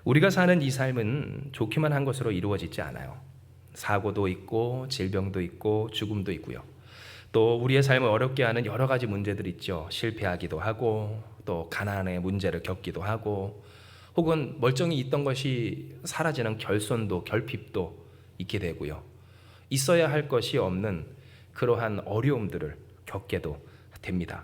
우리가 사는 이 삶은 좋기만 한 것으로 이루어지지 않아요. 사고도 있고 질병도 있고 죽음도 있고요. 또 우리의 삶을 어렵게 하는 여러 가지 문제들이 있죠. 실패하기도 하고 또 가난의 문제를 겪기도 하고 혹은 멀쩡히 있던 것이 사라지는 결손도 결핍도 있게 되고요. 있어야 할 것이 없는 그러한 어려움들을 겪게도 됩니다.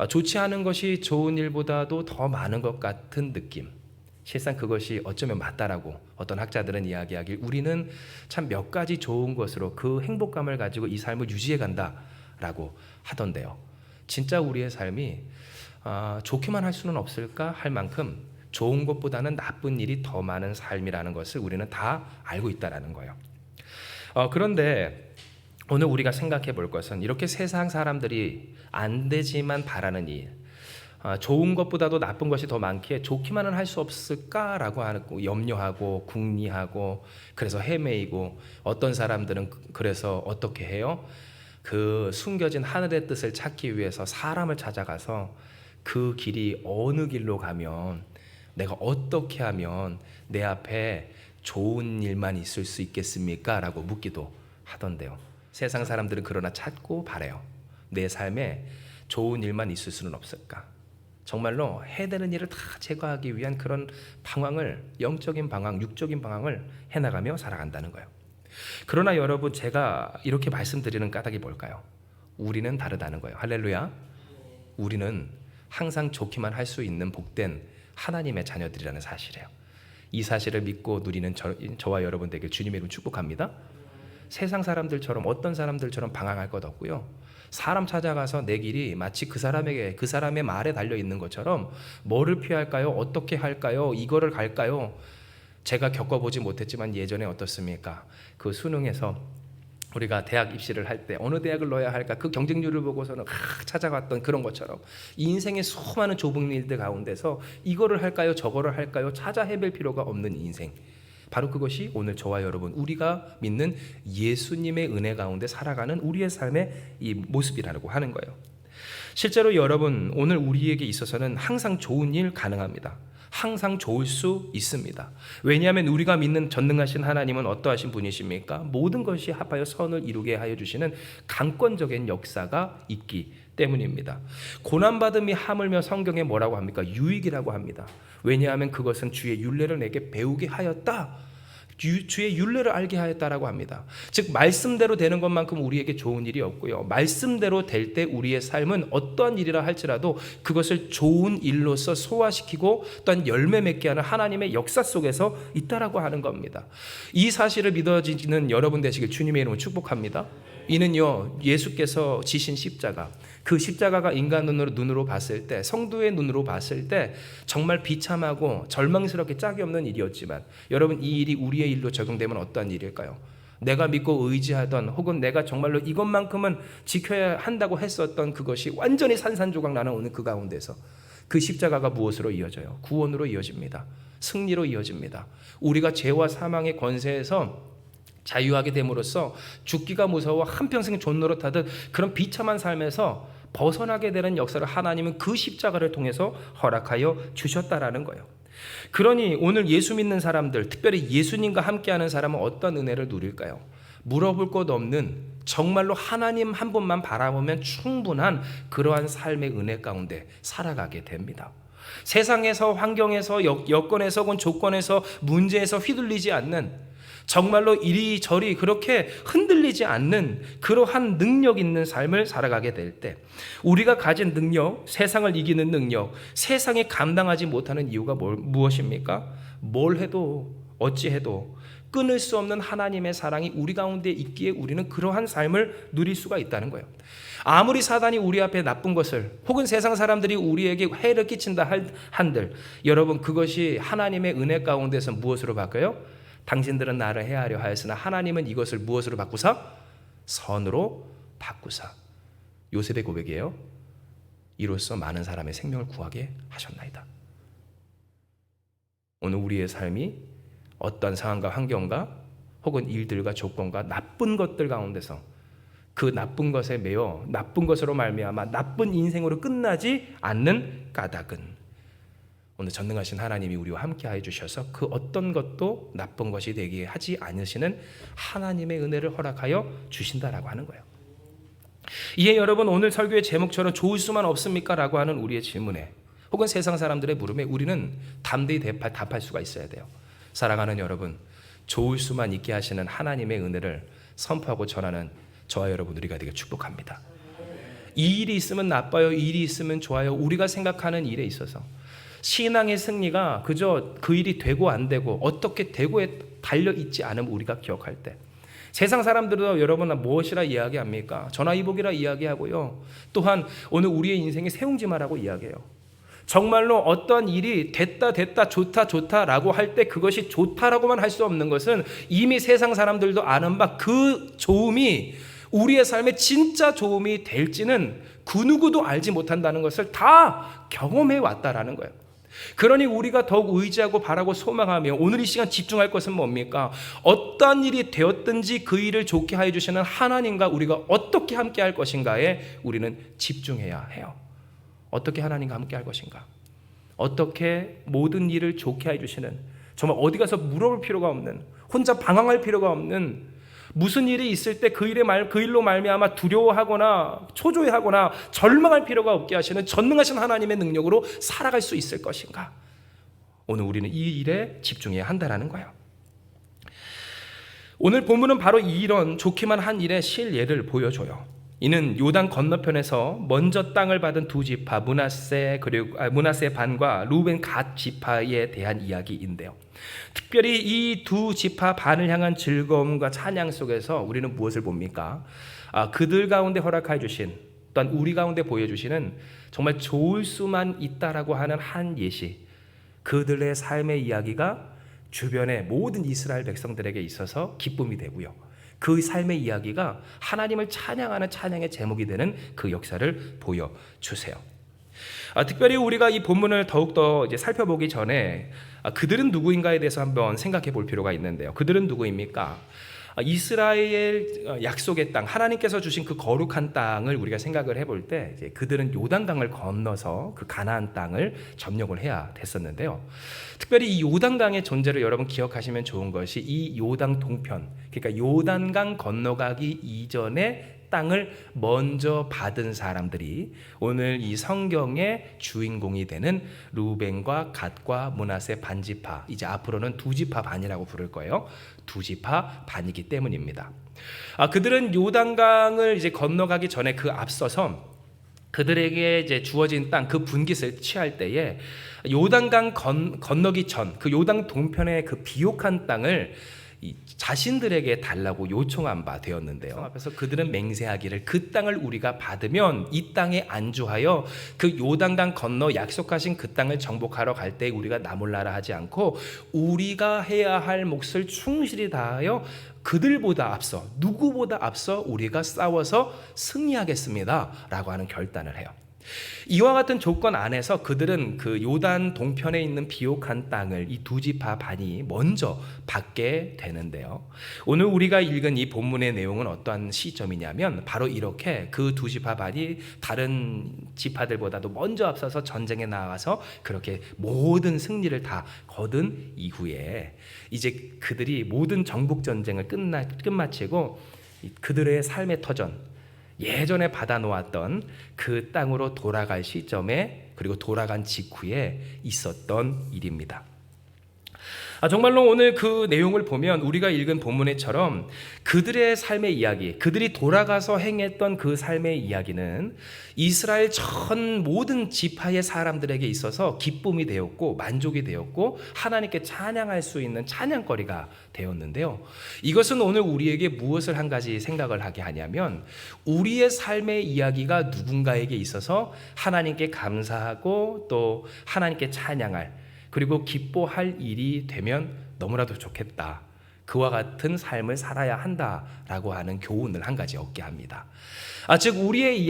좋지 않은 것이 좋은 일보다도 더 많은 것 같은 느낌. 실상 그것이 어쩌면 맞다라고 어떤 학자들은 이야기하길 우리는 참 몇 가지 좋은 것으로 그 행복감을 가지고 이 삶을 유지해 간다라고 하던데요. 진짜 우리의 삶이 좋기만 할 수는 없을까 할 만큼 좋은 것보다는 나쁜 일이 더 많은 삶이라는 것을 우리는 다 알고 있다라는 거예요. 그런데 오늘 우리가 생각해 볼 것은 이렇게 세상 사람들이 안 되지만 바라는 일, 좋은 것보다도 나쁜 것이 더 많기에 좋기만은 할 수 없을까라고 하고 염려하고 궁리하고 그래서 헤매이고 어떤 사람들은 그래서 어떻게 해요? 그 숨겨진 하늘의 뜻을 찾기 위해서 사람을 찾아가서 그 길이 어느 길로 가면 내가 어떻게 하면 내 앞에 좋은 일만 있을 수 있겠습니까? 라고 묻기도 하던데요. 세상 사람들은 그러나 찾고 바래요. 내 삶에 좋은 일만 있을 수는 없을까? 정말로 해되는 일을 다 제거하기 위한 그런 방황을, 영적인 방황, 육적인 방황을 해나가며 살아간다는 거예요. 그러나 여러분, 제가 이렇게 말씀드리는 까닭이 뭘까요? 우리는 다르다는 거예요. 할렐루야. 우리는 항상 좋기만 할 수 있는 복된 하나님의 자녀들이라는 사실이에요. 이 사실을 믿고 누리는 저와 여러분 되길 주님의 이름 축복합니다. 세상 사람들처럼 어떤 사람들처럼 방황할 것 없고요. 사람 찾아가서 내 길이 마치 그 사람의 말에 달려 있는 것처럼 뭐를 피할까요? 어떻게 할까요? 이거를 갈까요? 제가 겪어보지 못했지만 예전에 어떻습니까? 그 수능에서 우리가 대학 입시를 할 때 어느 대학을 넣어야 할까 그 경쟁률을 보고서는 찾아갔던 그런 것처럼 인생의 수많은 좁은 일들 가운데서 이거를 할까요? 저거를 할까요? 찾아 헤맬 필요가 없는 인생. 바로 그것이 오늘 저와 여러분 우리가 믿는 예수님의 은혜 가운데 살아가는 우리의 삶의 이 모습이라고 하는 거예요. 실제로 여러분 오늘 우리에게 있어서는 항상 좋은 일 가능합니다. 항상 좋을 수 있습니다. 왜냐하면 우리가 믿는 전능하신 하나님은 어떠하신 분이십니까? 모든 것이 합하여 선을 이루게 하여 주시는 강권적인 역사가 있기 때문입니다. 고난받음이 하물며 성경에 뭐라고 합니까? 유익이라고 합니다. 왜냐하면 그것은 주의 율례를 내게 배우게 하였다. 주의 율례를 알게 하였다라고 합니다. 즉 말씀대로 되는 것만큼 우리에게 좋은 일이 없고요. 말씀대로 될 때 우리의 삶은 어떠한 일이라 할지라도 그것을 좋은 일로서 소화시키고 또한 열매 맺게 하는 하나님의 역사 속에서 있다라고 하는 겁니다. 이 사실을 믿어지는 여러분 되시길 주님의 이름으로 축복합니다. 이는요 예수께서 지신 십자가, 그 십자가가 인간 눈으로 봤을 때, 성도의 눈으로 봤을 때 정말 비참하고 절망스럽게 짝이 없는 일이었지만 여러분 이 일이 우리의 일로 적용되면 어떠한 일일까요? 내가 믿고 의지하던 혹은 내가 정말로 이것만큼은 지켜야 한다고 했었던 그것이 완전히 산산조각 나는 오늘 그 가운데서 그 십자가가 무엇으로 이어져요? 구원으로 이어집니다. 승리로 이어집니다. 우리가 죄와 사망의 권세에서 자유하게 됨으로써 죽기가 무서워 한평생 존노릇하듯 그런 비참한 삶에서 벗어나게 되는 역사를 하나님은 그 십자가를 통해서 허락하여 주셨다라는 거예요. 그러니 오늘 예수 믿는 사람들, 특별히 예수님과 함께하는 사람은 어떤 은혜를 누릴까요? 물어볼 것 없는 정말로 하나님 한 분만 바라보면 충분한 그러한 삶의 은혜 가운데 살아가게 됩니다. 세상에서, 환경에서, 여건에서 혹은 조건에서, 문제에서 휘둘리지 않는, 정말로 이리저리 그렇게 흔들리지 않는 그러한 능력 있는 삶을 살아가게 될 때 우리가 가진 능력, 세상을 이기는 능력, 세상이 감당하지 못하는 이유가 무엇입니까? 뭘 해도 어찌해도 끊을 수 없는 하나님의 사랑이 우리 가운데 있기에 우리는 그러한 삶을 누릴 수가 있다는 거예요. 아무리 사단이 우리 앞에 나쁜 것을 혹은 세상 사람들이 우리에게 해를 끼친다 한들 여러분 그것이 하나님의 은혜 가운데서 무엇으로 바뀌어요? 당신들은 나를 해하려 하였으나 하나님은 이것을 무엇으로 바꾸사? 선으로 바꾸사. 요셉의 고백이에요. 이로써 많은 사람의 생명을 구하게 하셨나이다. 오늘 우리의 삶이 어떤 상황과 환경과 혹은 일들과 조건과 나쁜 것들 가운데서 그 나쁜 것에 매여 나쁜 것으로 말미암아 나쁜 인생으로 끝나지 않는 까닭은 오늘 전능하신 하나님이 우리와 함께하여 주셔서 그 어떤 것도 나쁜 것이 되게 하지 않으시는 하나님의 은혜를 허락하여 주신다라고 하는 거예요. 이에 여러분, 오늘 설교의 제목처럼 좋을 수만 없습니까? 라고 하는 우리의 질문에, 혹은 세상 사람들의 물음에 우리는 담대히 답할 수가 있어야 돼요. 사랑하는 여러분, 좋을 수만 있게 하시는 하나님의 은혜를 선포하고 전하는 저와 여러분 우리가 되게 축복합니다. 이 일이 있으면 나빠요, 이 일이 있으면 좋아요, 우리가 생각하는 일에 있어서 신앙의 승리가 그저 그 일이 되고 안 되고 어떻게 되고에 달려있지 않음을 우리가 기억할 때, 세상 사람들도 여러분 무엇이라 이야기합니까? 전화위복이라 이야기하고요, 또한 오늘 우리의 인생이 세웅지마라고 이야기해요. 정말로 어떠한 일이 됐다 좋다라고 할 때 그것이 좋다라고만 할 수 없는 것은 이미 세상 사람들도 아는 바 그 좋음이 우리의 삶에 진짜 좋음이 될지는 그 누구도 알지 못한다는 것을 다 경험해 왔다라는 거예요. 그러니 우리가 더욱 의지하고 바라고 소망하며 오늘 이 시간 집중할 것은 뭡니까? 어떠한 일이 되었든지 그 일을 좋게 하여 주시는 하나님과 우리가 어떻게 함께 할 것인가에 우리는 집중해야 해요. 어떻게 하나님과 함께 할 것인가? 어떻게 모든 일을 좋게 해주시는, 정말 어디 가서 물어볼 필요가 없는, 혼자 방황할 필요가 없는, 무슨 일이 있을 때 그 일로 말미암아 두려워하거나 초조해하거나 절망할 필요가 없게 하시는 전능하신 하나님의 능력으로 살아갈 수 있을 것인가? 오늘 우리는 이 일에 집중해야 한다라는 거예요. 오늘 본문은 바로 이런 좋기만 한 일의 실예를 보여줘요. 이는 요단 건너편에서 먼저 땅을 받은 두 지파 므낫세 반과 루벤 갓 지파에 대한 이야기인데요. 특별히 이 두 지파 반을 향한 즐거움과 찬양 속에서 우리는 무엇을 봅니까? 그들 가운데 허락해 주신, 또한 우리 가운데 보여주시는 정말 좋을 수만 있다라고 하는 한 예시, 그들의 삶의 이야기가 주변의 모든 이스라엘 백성들에게 있어서 기쁨이 되고요, 그 삶의 이야기가 하나님을 찬양하는 찬양의 제목이 되는 그 역사를 보여주세요. 특별히 우리가 이 본문을 더욱더 이제 살펴보기 전에 그들은 누구인가에 대해서 한번 생각해 볼 필요가 있는데요. 그들은 누구입니까? 이스라엘 약속의 땅, 하나님께서 주신 그 거룩한 땅을 우리가 생각을 해볼 때 이제 그들은 요단강을 건너서 그 가나안 땅을 점령을 해야 됐었는데요. 특별히 이 요단강의 존재를 여러분 기억하시면 좋은 것이 이 요단 동편, 그러니까 요단강 건너가기 이전에 땅을 먼저 받은 사람들이 오늘 이 성경의 주인공이 되는 루벤과 갓과 므낫세 반지파, 이제 앞으로는 두 지파 반이라고 부를 거예요. 두 지파 반이기 때문입니다. 그들은 요단강을 이제 건너가기 전에 그 앞서서 그들에게 이제 주어진 땅, 그 분깃을 취할 때에 요단강 건너기 전 그 요단 동편의 그 비옥한 땅을 자신들에게 달라고 요청한 바 되었는데요. 앞에서 그들은 맹세하기를 그 땅을 우리가 받으면 이 땅에 안주하여 그 요단강 건너 약속하신 그 땅을 정복하러 갈 때 우리가 나몰라라 하지 않고 우리가 해야 할 몫을 충실히 다하여 그들보다 앞서, 누구보다 앞서 우리가 싸워서 승리하겠습니다 라고 하는 결단을 해요. 이와 같은 조건 안에서 그들은 그 요단 동편에 있는 비옥한 땅을 이 두 지파 반이 먼저 받게 되는데요. 오늘 우리가 읽은 이 본문의 내용은 어떠한 시점이냐면 바로 이렇게 그 두 지파 반이 다른 지파들보다도 먼저 앞서서 전쟁에 나가서 그렇게 모든 승리를 다 거둔 이후에 이제 그들이 모든 정복 전쟁을 끝마치고 그들의 삶의 터전, 예전에 받아놓았던 그 땅으로 돌아갈 시점에, 그리고 돌아간 직후에 있었던 일입니다. 정말로 오늘 그 내용을 보면 우리가 읽은 본문에처럼 그들의 삶의 이야기, 그들이 돌아가서 행했던 그 삶의 이야기는 이스라엘 전 모든 지파의 사람들에게 있어서 기쁨이 되었고 만족이 되었고 하나님께 찬양할 수 있는 찬양거리가 되었는데요. 이것은 오늘 우리에게 무엇을 한 가지 생각을 하게 하냐면 우리의 삶의 이야기가 누군가에게 있어서 하나님께 감사하고 또 하나님께 찬양할, 그리고 기뻐할 일이 되면 너무나도 좋겠다, 그와 같은 삶을 살아야 한다라고 하는 교훈을 한 가지 얻게 합니다. 즉 우리의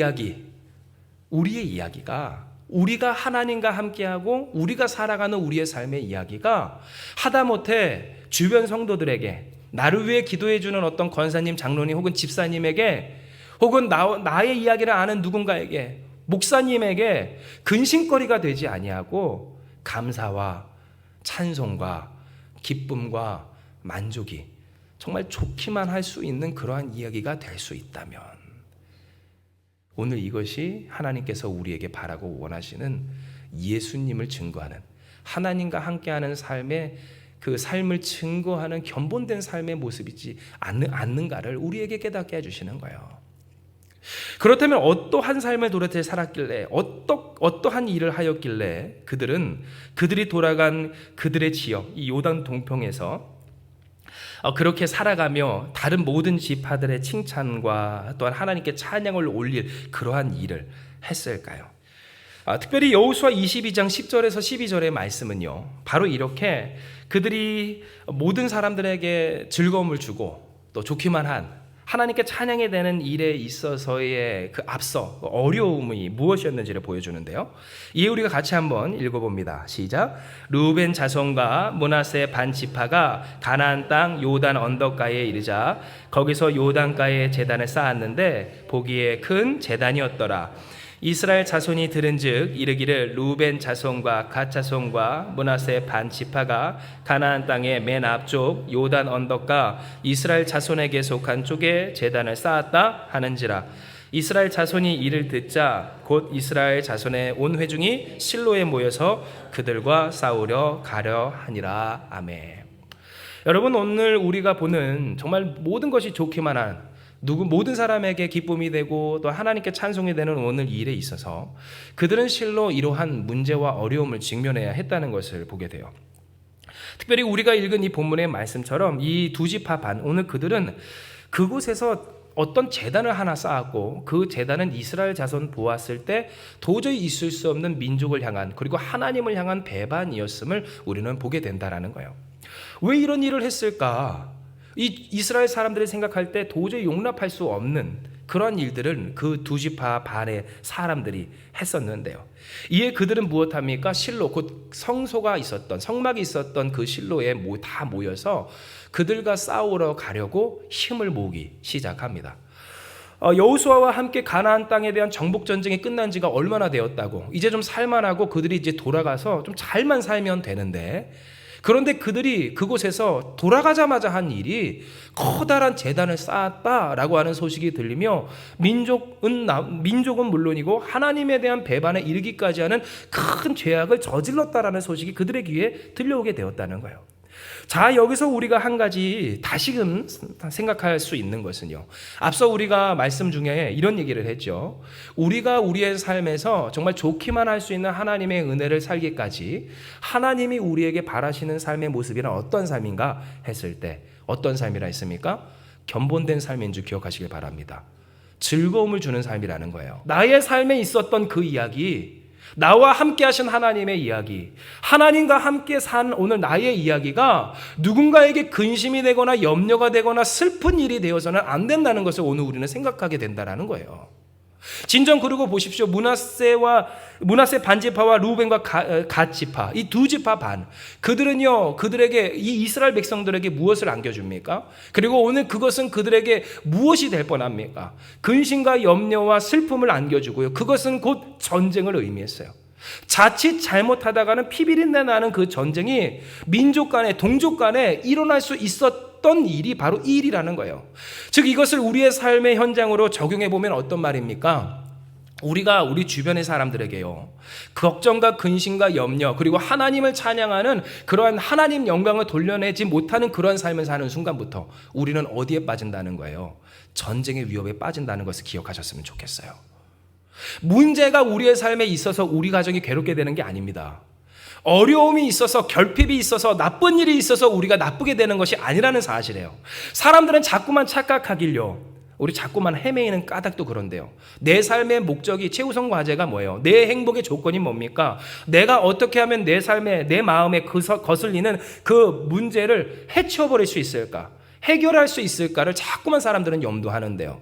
이야기가 우리가 하나님과 함께하고 우리가 살아가는 우리의 삶의 이야기가 하다못해 주변 성도들에게, 나를 위해 기도해주는 어떤 권사님, 장로님 혹은 집사님에게, 혹은 나의 이야기를 아는 누군가에게, 목사님에게 근심거리가 되지 아니하고 감사와 찬송과 기쁨과 만족이 정말 좋기만 할 수 있는 그러한 이야기가 될 수 있다면, 오늘 이것이 하나님께서 우리에게 바라고 원하시는 예수님을 증거하는, 하나님과 함께하는 삶의 그 삶을 증거하는 견본된 삶의 모습이지 않는가를 우리에게 깨닫게 해주시는 거예요. 그렇다면 어떠한 삶을 도대체 살았길래, 어떠한 일을 하였길래 그들이 돌아간 그들의 지역, 이 요단 동평에서 그렇게 살아가며 다른 모든 지파들의 칭찬과 또한 하나님께 찬양을 올릴 그러한 일을 했을까요? 특별히 여호수아 22장 10절에서 12절의 말씀은요, 바로 이렇게 그들이 모든 사람들에게 즐거움을 주고 또 좋기만 한 하나님께 찬양이 되는 일에 있어서의 그 앞서 어려움이 무엇이었는지를 보여주는데요. 이에 우리가 같이 한번 읽어봅니다. 시작. 르우벤 자손과 므낫세 반 지파가 가나안 땅 요단 언덕가에 이르자 거기서 요단가에 제단을 쌓았는데 보기에 큰 제단이었더라. 이스라엘 자손이 들은즉 이르기를 르우벤 자손과 갓 자손과 므낫세 반 지파가 가나안 땅의 맨 앞쪽 요단 언덕과 이스라엘 자손에게 속한 쪽에 제단을 쌓았다 하는지라. 이스라엘 자손이 이를 듣자 곧 이스라엘 자손의 온 회중이 실로에 모여서 그들과 싸우려 가려 하니라. 아멘. 여러분, 오늘 우리가 보는 정말 모든 것이 좋기만 한 모든 사람에게 기쁨이 되고 또 하나님께 찬송이 되는 오늘 일에 있어서 그들은 실로 이러한 문제와 어려움을 직면해야 했다는 것을 보게 돼요. 특별히 우리가 읽은 이 본문의 말씀처럼 이 두 지파 반, 오늘 그들은 그곳에서 어떤 제단을 하나 쌓았고 그 제단은 이스라엘 자손 보았을 때 도저히 있을 수 없는 민족을 향한, 그리고 하나님을 향한 배반이었음을 우리는 보게 된다라는 거예요. 왜 이런 일을 했을까? 이 이스라엘 사람들이 생각할 때 도저히 용납할 수 없는 그런 일들을 그 두 지파 반의 사람들이 했었는데요. 이에 그들은 무엇합니까? 실로, 곧 성소가 있었던, 성막이 있었던 그 실로에 다 모여서 그들과 싸우러 가려고 힘을 모으기 시작합니다. 여호수아와 함께 가나안 땅에 대한 정복 전쟁이 끝난 지가 얼마나 되었다고, 이제 좀 살만하고 그들이 이제 돌아가서 좀 잘만 살면 되는데, 그런데 그들이 그곳에서 돌아가자마자 한 일이 커다란 제단을 쌓았다라고 하는 소식이 들리며 민족은 물론이고 하나님에 대한 배반에 이르기까지 하는 큰 죄악을 저질렀다라는 소식이 그들의 귀에 들려오게 되었다는 거예요. 자, 여기서 우리가 한 가지 다시금 생각할 수 있는 것은요, 앞서 우리가 말씀 중에 이런 얘기를 했죠. 우리가 우리의 삶에서 정말 좋기만 할 수 있는 하나님의 은혜를 살기까지 하나님이 우리에게 바라시는 삶의 모습이란 어떤 삶인가 했을 때 어떤 삶이라 했습니까? 견본된 삶인 줄 기억하시길 바랍니다. 즐거움을 주는 삶이라는 거예요. 나의 삶에 있었던 그 이야기, 나와 함께 하신 하나님의 이야기, 하나님과 함께 산 오늘 나의 이야기가 누군가에게 근심이 되거나 염려가 되거나 슬픈 일이 되어서는 안 된다는 것을 오늘 우리는 생각하게 된다는 거예요. 진정 그러고 보십시오. 므낫세 반지파와 르우벤과 갓 지파, 이 두 지파 반, 그들은요, 그들에게, 이 이스라엘 백성들에게 무엇을 안겨줍니까? 그리고 오늘 그것은 그들에게 무엇이 될 뻔합니까? 근심과 염려와 슬픔을 안겨주고요, 그것은 곧 전쟁을 의미했어요. 자칫 잘못하다가는 피비린내 나는 그 전쟁이 민족 간에, 동족 간에 일어날 수 있었던 일이 바로 이 일이라는 거예요. 즉 이것을 우리의 삶의 현장으로 적용해 보면 어떤 말입니까? 우리가 우리 주변의 사람들에게요, 걱정과 근심과 염려, 그리고 하나님을 찬양하는 그러한 하나님 영광을 돌려내지 못하는 그러한 삶을 사는 순간부터 우리는 어디에 빠진다는 거예요? 전쟁의 위협에 빠진다는 것을 기억하셨으면 좋겠어요. 문제가 우리의 삶에 있어서 우리 가정이 괴롭게 되는 게 아닙니다. 어려움이 있어서, 결핍이 있어서, 나쁜 일이 있어서 우리가 나쁘게 되는 것이 아니라는 사실이에요. 사람들은 자꾸만 착각하길요, 우리 자꾸만 헤매이는 까닭도 그런데요, 내 삶의 목적이, 최우선 과제가 뭐예요? 내 행복의 조건이 뭡니까? 내가 어떻게 하면 내 삶에, 내 마음에 거슬리는 그 문제를 해치워버릴 수 있을까? 해결할 수 있을까를 자꾸만 사람들은 염두하는데요.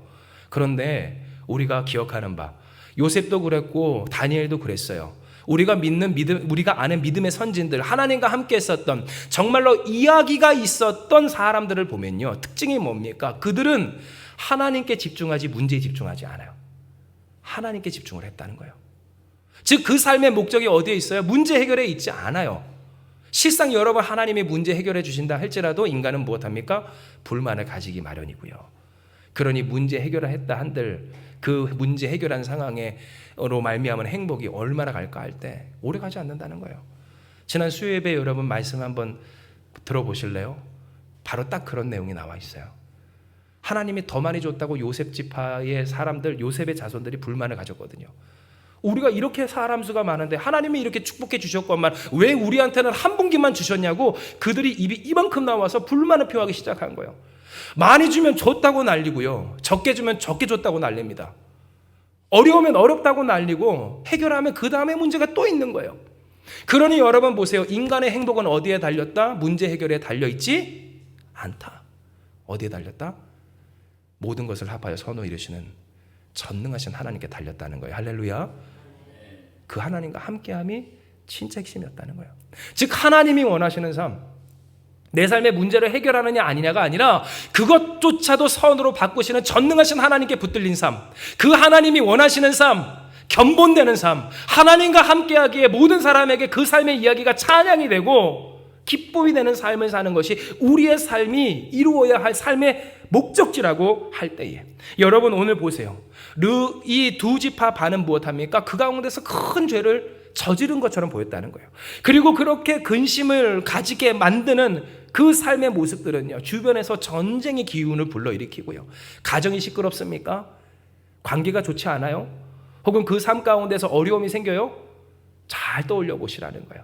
그런데 우리가 기억하는 바, 요셉도 그랬고 다니엘도 그랬어요. 우리가 아는 믿음의 선진들, 하나님과 함께 했었던, 정말로 이야기가 있었던 사람들을 보면요, 특징이 뭡니까? 그들은 하나님께 집중하지 문제에 집중하지 않아요. 하나님께 집중을 했다는 거예요. 즉 그 삶의 목적이 어디에 있어요? 문제 해결에 있지 않아요. 실상 여러분 하나님이 문제 해결해 주신다 할지라도 인간은 무엇합니까? 불만을 가지기 마련이고요. 그러니 문제 해결을 했다 한들 그 문제 해결한 상황으로 말미암은 행복이 얼마나 갈까 할 때 오래 가지 않는다는 거예요. 지난 수요예배 여러분 말씀 한번 들어보실래요? 바로 딱 그런 내용이 나와 있어요. 하나님이 더 많이 줬다고 요셉 지파의 사람들, 요셉의 자손들이 불만을 가졌거든요. 우리가 이렇게 사람 수가 많은데 하나님이 이렇게 축복해 주셨건만 왜 우리한테는 한 분기만 주셨냐고 그들이 입이 이만큼 나와서 불만을 표하기 시작한 거예요. 많이 주면 줬다고 난리고요. 적게 주면 적게 줬다고 난립니다. 어려우면 어렵다고 난리고 해결하면 그 다음에 문제가 또 있는 거예요. 그러니 여러분 보세요. 인간의 행복은 어디에 달렸다? 문제 해결에 달려있지 않다. 어디에 달렸다? 모든 것을 합하여 선호 이루시는 전능하신 하나님께 달렸다는 거예요. 할렐루야. 그 하나님과 함께함이 진짜 핵심이었다는 거예요. 즉 하나님이 원하시는 삶, 내 삶의 문제를 해결하느냐 아니냐가 아니라 그것조차도 선으로 바꾸시는 전능하신 하나님께 붙들린 삶, 그 하나님이 원하시는 삶, 견본되는 삶, 하나님과 함께하기에 모든 사람에게 그 삶의 이야기가 찬양이 되고 기쁨이 되는 삶을 사는 것이 우리의 삶이 이루어야 할 삶의 목적지라고 할 때에 여러분 오늘 보세요. 이 두 지파 반은 무엇합니까? 그 가운데서 큰 죄를 저지른 것처럼 보였다는 거예요. 그리고 그렇게 근심을 가지게 만드는 그 삶의 모습들은요, 주변에서 전쟁의 기운을 불러일으키고요. 가정이 시끄럽습니까? 관계가 좋지 않아요? 혹은 그 삶 가운데서 어려움이 생겨요? 잘 떠올려 보시라는 거예요.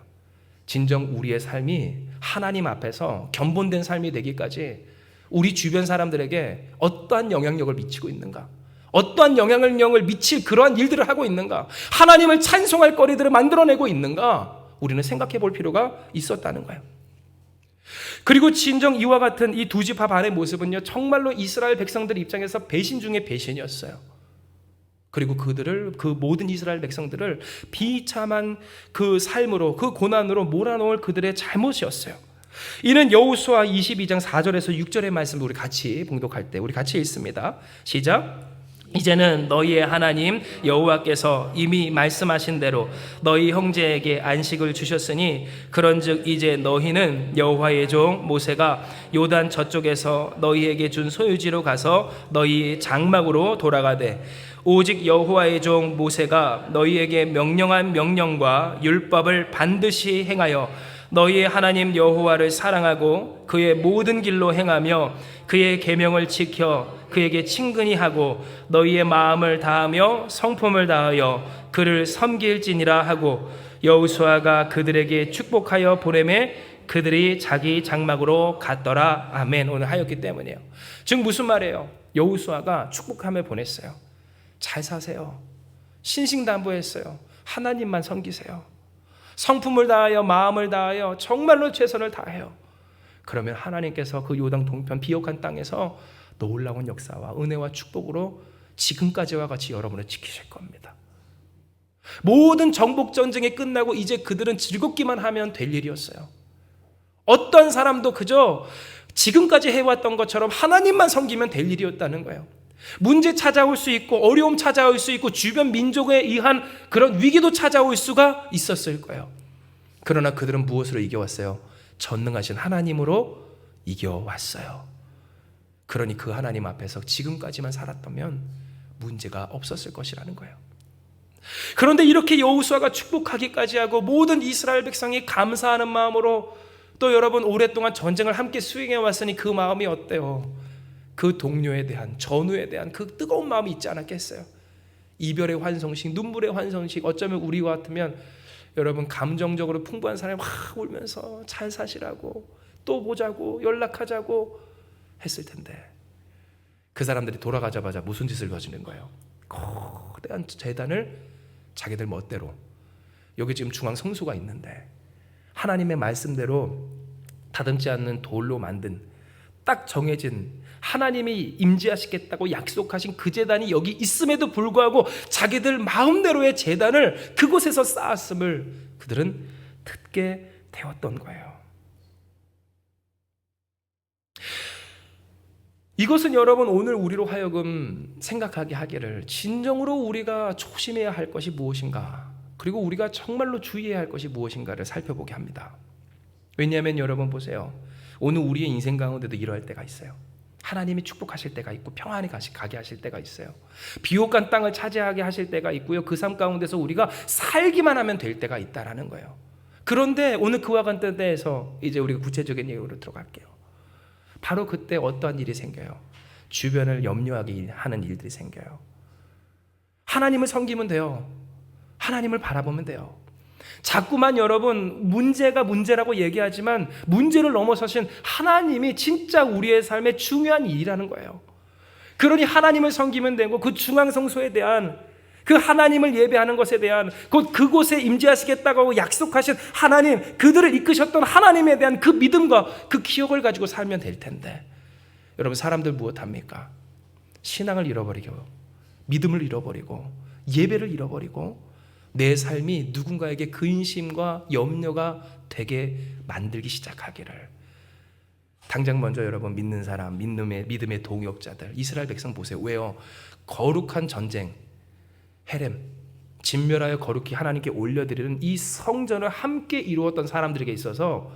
진정 우리의 삶이 하나님 앞에서 견본된 삶이 되기까지 우리 주변 사람들에게 어떠한 영향력을 미치고 있는가? 어떠한 영향력을 미칠 그러한 일들을 하고 있는가? 하나님을 찬송할 거리들을 만들어내고 있는가? 우리는 생각해 볼 필요가 있었다는 거예요. 그리고 진정 이와 같은 이 두 지파 반의 모습은요, 정말로 이스라엘 백성들 입장에서 배신 중에 배신이었어요. 그리고 그 모든 이스라엘 백성들을 비참한 그 삶으로, 그 고난으로 몰아넣을 그들의 잘못이었어요. 이는 여호수아 22장 4절에서 6절의 말씀을 우리 같이 봉독할 때 우리 같이 읽습니다. 시작. 이제는 너희의 하나님 여호와께서 이미 말씀하신 대로 너희 형제에게 안식을 주셨으니 그런즉 이제 너희는 여호와의 종 모세가 요단 저쪽에서 너희에게 준 소유지로 가서 너희 장막으로 돌아가되 오직 여호와의 종 모세가 너희에게 명령한 명령과 율법을 반드시 행하여 너희의 하나님 여호와를 사랑하고 그의 모든 길로 행하며 그의 계명을 지켜 그에게 친근히 하고 너희의 마음을 다하며 성품을 다하여 그를 섬길지니라 하고 여호수아가 그들에게 축복하여 보내매 그들이 자기 장막으로 갔더라. 아멘. 오늘 하였기 때문이에요. 즉 무슨 말이에요? 여호수아가 축복함을 보냈어요. 잘 사세요. 신신당부했어요. 하나님만 섬기세요. 성품을 다하여 마음을 다하여 정말로 최선을 다해요. 그러면 하나님께서 그 요단 동편 비옥한 땅에서 놀라운 역사와 은혜와 축복으로 지금까지와 같이 여러분을 지키실 겁니다. 모든 정복 전쟁이 끝나고 이제 그들은 즐겁기만 하면 될 일이었어요. 어떤 사람도 그저 지금까지 해왔던 것처럼 하나님만 섬기면 될 일이었다는 거예요. 문제 찾아올 수 있고 어려움 찾아올 수 있고 주변 민족에 의한 그런 위기도 찾아올 수가 있었을 거예요. 그러나 그들은 무엇으로 이겨왔어요? 전능하신 하나님으로 이겨왔어요. 그러니 그 하나님 앞에서 지금까지만 살았다면 문제가 없었을 것이라는 거예요. 그런데 이렇게 여호수아가 축복하기까지 하고 모든 이스라엘 백성이 감사하는 마음으로 또 여러분 오랫동안 전쟁을 함께 수행해 왔으니 그 마음이 어때요? 그 동료에 대한 전우에 대한 그 뜨거운 마음이 있지 않았겠어요? 이별의 환송식, 눈물의 환송식, 어쩌면 우리와 같으면 여러분 감정적으로 풍부한 사람이 막 울면서 잘 사시라고 또 보자고 연락하자고 했을 텐데 그 사람들이 돌아가자마자 무슨 짓을 저지른 거예요? 거대한 제단을 자기들 멋대로, 여기 지금 중앙 성수가 있는데 하나님의 말씀대로 다듬지 않는 돌로 만든 딱 정해진 하나님이 임재하시겠다고 약속하신 그 제단이 여기 있음에도 불구하고 자기들 마음대로의 제단을 그곳에서 쌓았음을 그들은 듣게 되었던 거예요. 이것은 여러분 오늘 우리로 하여금 생각하게 하기를 진정으로 우리가 조심해야 할 것이 무엇인가, 그리고 우리가 정말로 주의해야 할 것이 무엇인가를 살펴보게 합니다. 왜냐하면 여러분 보세요. 오늘 우리의 인생 가운데도 이러할 때가 있어요. 하나님이 축복하실 때가 있고 평안히 가게 하실 때가 있어요. 비옥한 땅을 차지하게 하실 때가 있고요. 그 삶 가운데서 우리가 살기만 하면 될 때가 있다라는 거예요. 그런데 오늘 그와 같은 때에서 이제 우리가 구체적인 얘기로 들어갈게요. 바로 그때 어떠한 일이 생겨요? 주변을 염려하게 하는 일들이 생겨요. 하나님을 섬기면 돼요. 하나님을 바라보면 돼요. 자꾸만 여러분 문제가 문제라고 얘기하지만 문제를 넘어서신 하나님이 진짜 우리의 삶의 중요한 일이라는 거예요. 그러니 하나님을 섬기면 되고 그 중앙성소에 대한 그 하나님을 예배하는 것에 대한 곧 그곳에 임재하시겠다고 약속하신 하나님, 그들을 이끄셨던 하나님에 대한 그 믿음과 그 기억을 가지고 살면 될 텐데, 여러분 사람들 무엇합니까? 신앙을 잃어버리고 믿음을 잃어버리고 예배를 잃어버리고 내 삶이 누군가에게 근심과 염려가 되게 만들기 시작하기를. 당장 먼저 여러분 믿는 사람, 믿음의 동역자들, 이스라엘 백성 보세요. 왜요? 거룩한 전쟁, 헤렘, 진멸하여 거룩히 하나님께 올려드리는 이 성전을 함께 이루었던 사람들에게 있어서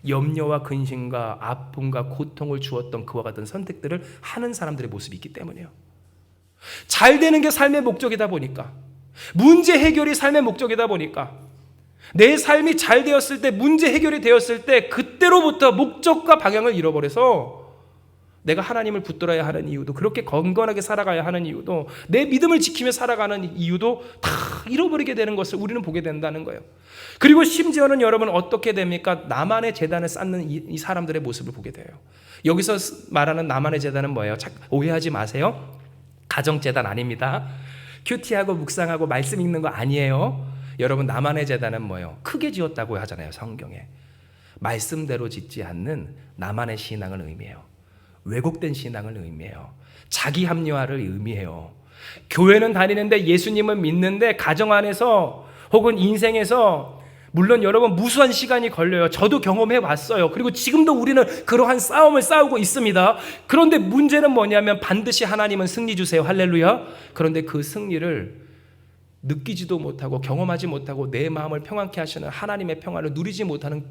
염려와 근심과 아픔과 고통을 주었던 그와 같은 선택들을 하는 사람들의 모습이 있기 때문이에요. 잘 되는 게 삶의 목적이다 보니까, 문제 해결이 삶의 목적이다 보니까, 내 삶이 잘 되었을 때, 문제 해결이 되었을 때 그때로부터 목적과 방향을 잃어버려서 내가 하나님을 붙들어야 하는 이유도, 그렇게 건강하게 살아가야 하는 이유도, 내 믿음을 지키며 살아가는 이유도 다 잃어버리게 되는 것을 우리는 보게 된다는 거예요. 그리고 심지어는 여러분 어떻게 됩니까? 나만의 제단을 쌓는 이 사람들의 모습을 보게 돼요. 여기서 말하는 나만의 제단은 뭐예요? 오해하지 마세요. 가정제단 아닙니다. 큐티하고 묵상하고 말씀 읽는 거 아니에요. 여러분 나만의 제단은 뭐예요? 크게 지었다고 하잖아요, 성경에. 말씀대로 짓지 않는 나만의 신앙을 의미해요. 왜곡된 신앙을 의미해요. 자기 합리화를 의미해요. 교회는 다니는데, 예수님은 믿는데, 가정 안에서 혹은 인생에서 물론 여러분 무수한 시간이 걸려요. 저도 경험해 왔어요. 그리고 지금도 우리는 그러한 싸움을 싸우고 있습니다. 그런데 문제는 뭐냐면 반드시 하나님은 승리 주세요. 할렐루야. 그런데 그 승리를 느끼지도 못하고 경험하지 못하고 내 마음을 평안케 하시는 하나님의 평안을 누리지 못하는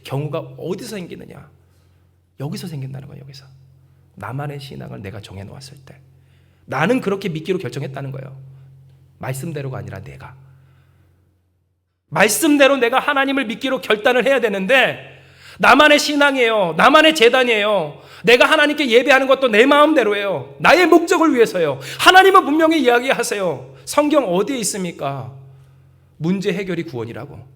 경우가 어디서 생기느냐? 여기서 생긴다는 거예요. 여기서. 나만의 신앙을 내가 정해놓았을 때, 나는 그렇게 믿기로 결정했다는 거예요. 말씀대로가 아니라 내가. 말씀대로 내가 하나님을 믿기로 결단을 해야 되는데, 나만의 신앙이에요. 나만의 제단이에요. 내가 하나님께 예배하는 것도 내 마음대로예요. 나의 목적을 위해서요. 하나님은 분명히 이야기하세요. 성경 어디에 있습니까? 문제 해결이 구원이라고.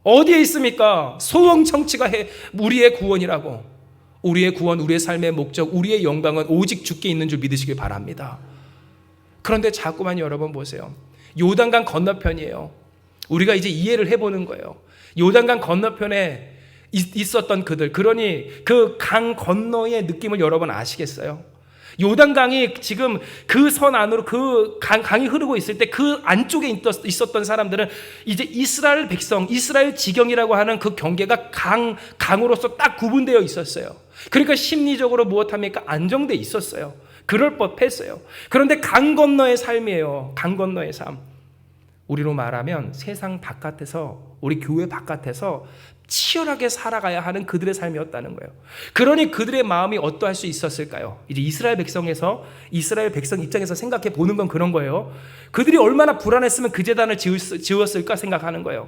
어디에 있습니까? 소원 청취가 우리의 구원이라고. 우리의 구원, 우리의 삶의 목적, 우리의 영광은 오직 주께 있는 줄 믿으시길 바랍니다. 그런데 자꾸만 여러분 보세요. 요단강 건너편이에요. 우리가 이제 이해를 해보는 거예요. 요단강 건너편에 있었던 그들, 그러니 그 강 건너의 느낌을 여러분 아시겠어요? 요단강이 지금 그 선 안으로 그 강이 흐르고 있을 때 그 안쪽에 있었던 사람들은 이제 이스라엘 백성, 이스라엘 지경이라고 하는 그 경계가 강으로서 딱 구분되어 있었어요. 그러니까 심리적으로 무엇합니까? 안정돼 있었어요. 그럴 법했어요. 그런데 강 건너의 삶이에요. 강 건너의 삶. 우리로 말하면 세상 바깥에서, 우리 교회 바깥에서 치열하게 살아가야 하는 그들의 삶이었다는 거예요. 그러니 그들의 마음이 어떠할 수 있었을까요? 이제 이스라엘 백성 입장에서 생각해 보는 건 그런 거예요. 그들이 얼마나 불안했으면 그 제단을 지었을까 생각하는 거예요.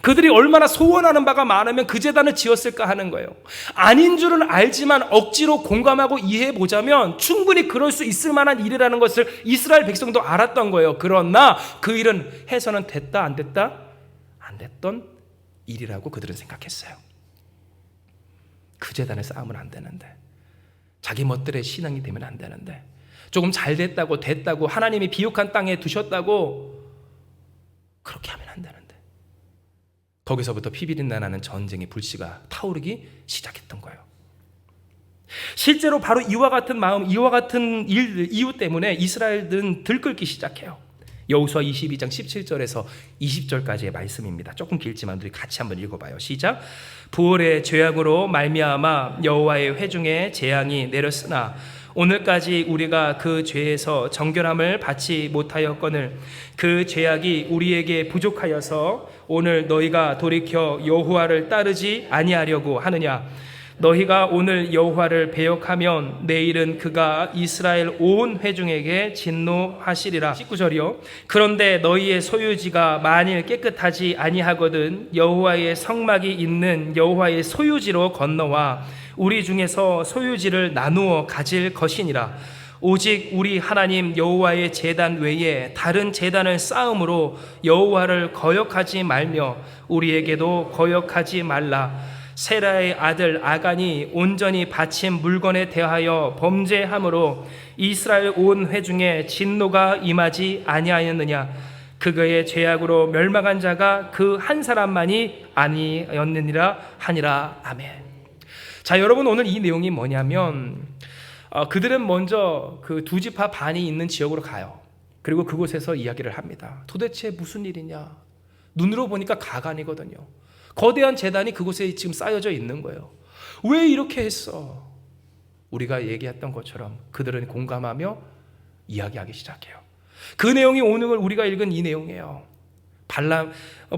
그들이 얼마나 소원하는 바가 많으면 그 제단을 지었을까 하는 거예요. 아닌 줄은 알지만 억지로 공감하고 이해해 보자면 충분히 그럴 수 있을 만한 일이라는 것을 이스라엘 백성도 알았던 거예요. 그러나 그 일은 해서는 됐다 안 됐다? 안 됐던 일이라고 그들은 생각했어요. 그 제단에 쌓으면 안 되는데, 자기 멋들의 신앙이 되면 안 되는데, 조금 잘 됐다고 하나님이 비옥한 땅에 두셨다고 그렇게 하면 안 되는데, 거기서부터 피비린내 나는 전쟁의 불씨가 타오르기 시작했던 거예요. 실제로 바로 이와 같은 마음, 이와 같은 이유 때문에 이스라엘은 들끓기 시작해요. 여호수아 22장 17절에서 20절까지의 말씀입니다. 조금 길지만 우리 같이 한번 읽어봐요. 시작. 부올의 죄악으로 말미암아 여호와의 회중에 재앙이 내렸으나 오늘까지 우리가 그 죄에서 정결함을 받지 못하였거늘 그 죄악이 우리에게 부족하여서 오늘 너희가 돌이켜 여호와를 따르지 아니하려고 하느냐. 너희가 오늘 여호와를 배역하면 내일은 그가 이스라엘 온 회중에게 진노하시리라. 19절이요. 그런데 너희의 소유지가 만일 깨끗하지 아니하거든 여호와의 성막이 있는 여호와의 소유지로 건너와 우리 중에서 소유지를 나누어 가질 것이니라. 오직 우리 하나님 여호와의 제단 외에 다른 제단을 쌓음으로 여호와를 거역하지 말며 우리에게도 거역하지 말라. 세라의 아들 아간이 온전히 바친 물건에 대하여 범죄함으로 이스라엘 온 회중에 진노가 임하지 아니하였느냐. 그의 죄악으로 멸망한 자가 그 한 사람만이 아니었느니라 하니라. 아멘. 자, 여러분, 오늘 이 내용이 뭐냐면 그들은 먼저 그 두 지파 반이 있는 지역으로 가요. 그리고 그곳에서 이야기를 합니다. 도대체 무슨 일이냐. 눈으로 보니까 가간이거든요. 거대한 재단이 그곳에 지금 쌓여져 있는 거예요. 왜 이렇게 했어? 우리가 얘기했던 것처럼 그들은 공감하며 이야기하기 시작해요. 그 내용이 오늘 우리가 읽은 이 내용이에요.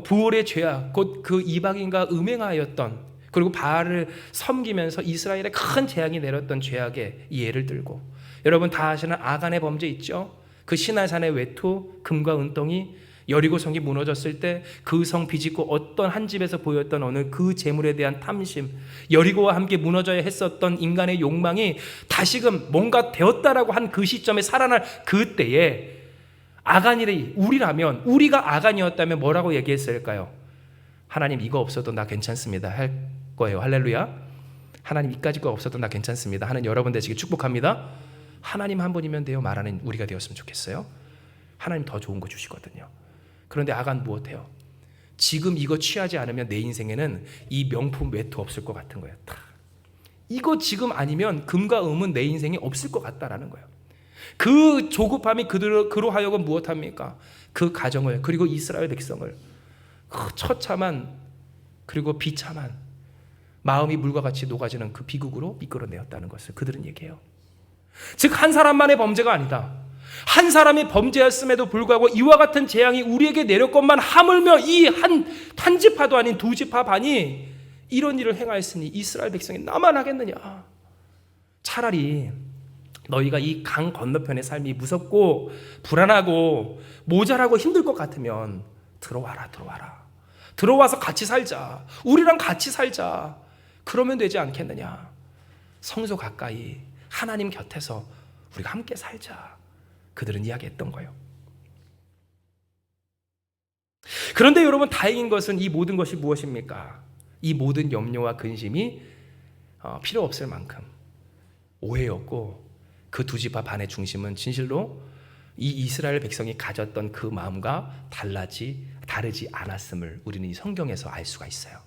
부올의 죄악, 곧 그 이방인과 음행하였던, 그리고 바알을 섬기면서 이스라엘에 큰 재앙이 내렸던 죄악의 예를 들고, 여러분 다 아시는 아간의 범죄 있죠? 그 시나산의 외투, 금과 은덩이, 여리고 성이 무너졌을 때 그 성 비집고 어떤 한 집에서 보였던 어느 그 재물에 대한 탐심, 여리고와 함께 무너져야 했었던 인간의 욕망이 다시금 뭔가 되었다라고 한 그 시점에 살아날 그때에 아간이 우리라면, 우리가 아간이었다면 뭐라고 얘기했을까요? 하나님 이거 없어도 나 괜찮습니다 할 거예요. 할렐루야. 하나님 이까짓 거 없어도 나 괜찮습니다 하는 여러분 되시길 축복합니다. 하나님 한 분이면 돼요 말하는 우리가 되었으면 좋겠어요. 하나님 더 좋은 거 주시거든요. 그런데 아간 무엇해요? 지금 이거 취하지 않으면 내 인생에는 이 명품 외투 없을 것 같은 거예요. 이거 지금 아니면 금과 음은 내 인생에 없을 것 같다라는 거예요. 그 조급함이 그로 하여금 무엇합니까? 그 가정을, 그리고 이스라엘 백성을 처참한, 그리고 비참한, 마음이 물과 같이 녹아지는 그 비극으로 이끌어내었다는 것을 그들은 얘기해요. 즉 한 사람만의 범죄가 아니다. 한 사람이 범죄였음에도 불구하고 이와 같은 재앙이 우리에게 내렸건만 하물며 이 한 지파도 아닌 두 지파 반이 이런 일을 행하였으니 이스라엘 백성이 나만 하겠느냐. 차라리 너희가 이 강 건너편의 삶이 무섭고 불안하고 모자라고 힘들 것 같으면 들어와라. 들어와서 같이 살자. 우리랑 같이 살자. 그러면 되지 않겠느냐. 성소 가까이 하나님 곁에서 우리가 함께 살자. 그들은 이야기했던 거예요. 그런데 여러분 다행인 것은 이 모든 것이 무엇입니까? 이 모든 염려와 근심이 필요 없을 만큼 오해였고 그 두 지파 반의 중심은 진실로 이 이스라엘 백성이 가졌던 그 마음과 다르지 않았음을 우리는 이 성경에서 알 수가 있어요.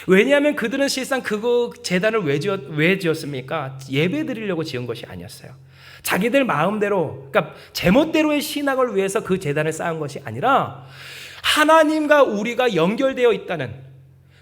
왜냐하면 그들은 실상 그 제단을 왜 지었습니까? 예배 드리려고 지은 것이 아니었어요. 자기들 마음대로, 그러니까 제멋대로의 신앙을 위해서 그 제단을 쌓은 것이 아니라 하나님과 우리가 연결되어 있다는,